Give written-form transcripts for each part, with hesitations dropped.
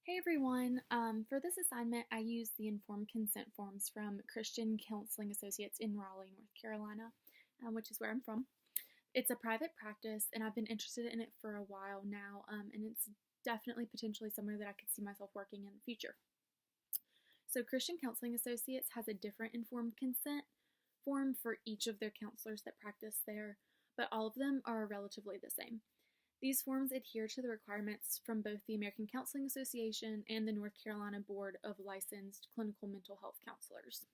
Hey everyone, for this assignment I used the informed consent forms from Christian Counseling Associates in Raleigh, North Carolina, which is where I'm from. It's a private practice and I've been interested in it for a while now, and it's definitely potentially somewhere that I could see myself working in the future. So Christian Counseling Associates has a different informed consent form for each of their counselors that practice there, but all of them are relatively the same. These forms adhere to the requirements from both the American Counseling Association and the North Carolina Board of Licensed Clinical Mental Health Counselors.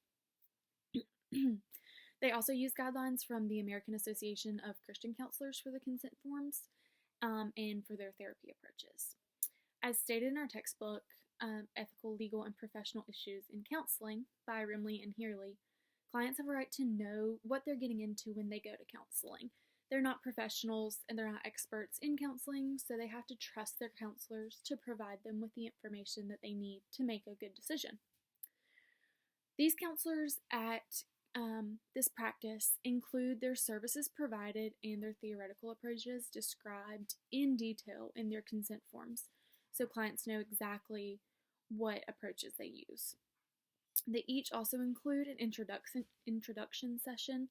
They also use guidelines from the American Association of Christian Counselors for the consent forms and for their therapy approaches. As stated in our textbook, Ethical, Legal, and Professional Issues in Counseling by Rimley and Heerly, clients have a right to know what they're getting into when they go to counseling. They're not professionals and they're not experts in counseling, so they have to trust their counselors to provide them with the information that they need to make a good decision. These counselors at this practice include their services provided and their theoretical approaches described in detail in their consent forms, so clients know exactly what approaches they use. They each also include an introduction session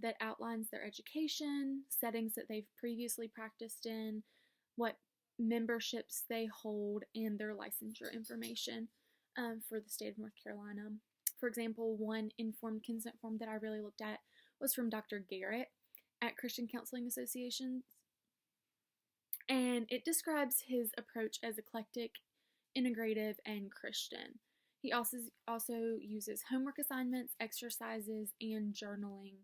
that outlines their education, settings that they've previously practiced in, what memberships they hold, and their licensure information for the state of North Carolina. For example, one informed consent form that I really looked at was from Dr. Garrett at Christian Counseling Associations, and it describes his approach as eclectic, integrative, and Christian. He also uses homework assignments, exercises, and journaling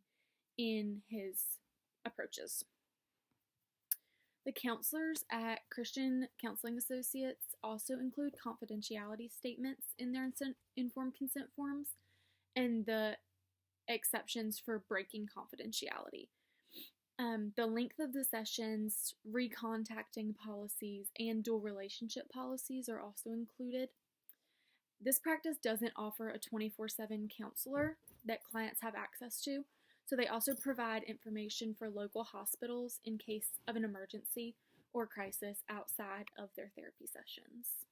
in his approaches. The counselors at Christian Counseling Associates also include confidentiality statements in their informed consent forms and the exceptions for breaking confidentiality. The length of the sessions, recontacting policies, and dual relationship policies are also included. This practice doesn't offer a 24/7 counselor that clients have access to, so they also provide information for local hospitals in case of an emergency or crisis outside of their therapy sessions.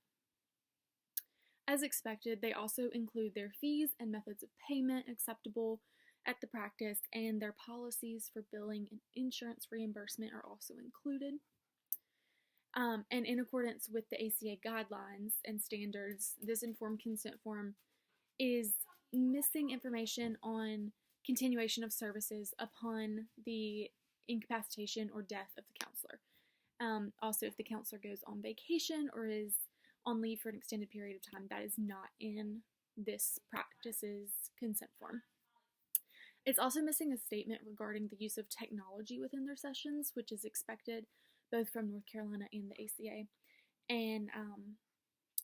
As expected, they also include their fees and methods of payment acceptable at the practice, and their policies for billing and insurance reimbursement are also included. And in accordance with the ACA guidelines and standards, this informed consent form is missing information on continuation of services upon the incapacitation or death of the counselor. Also, if the counselor goes on vacation or is on leave for an extended period of time, that is not in this practice's consent form. It's also missing a statement regarding the use of technology within their sessions, which is expected both from North Carolina and the ACA. And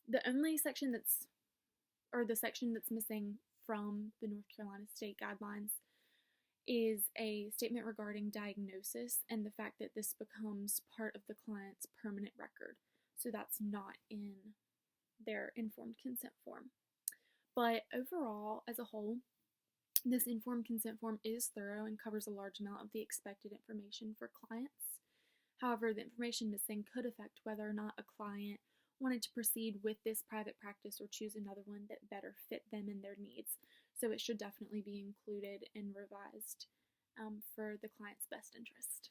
the only section the section that's missing from the North Carolina state guidelines is a statement regarding diagnosis and the fact that this becomes part of the client's permanent record. So that's not in their informed consent form. But overall, as a whole, this informed consent form is thorough and covers a large amount of the expected information for clients. However, the information missing could affect whether or not a client wanted to proceed with this private practice or choose another one that better fit them and their needs. So it should definitely be included and revised for the client's best interest.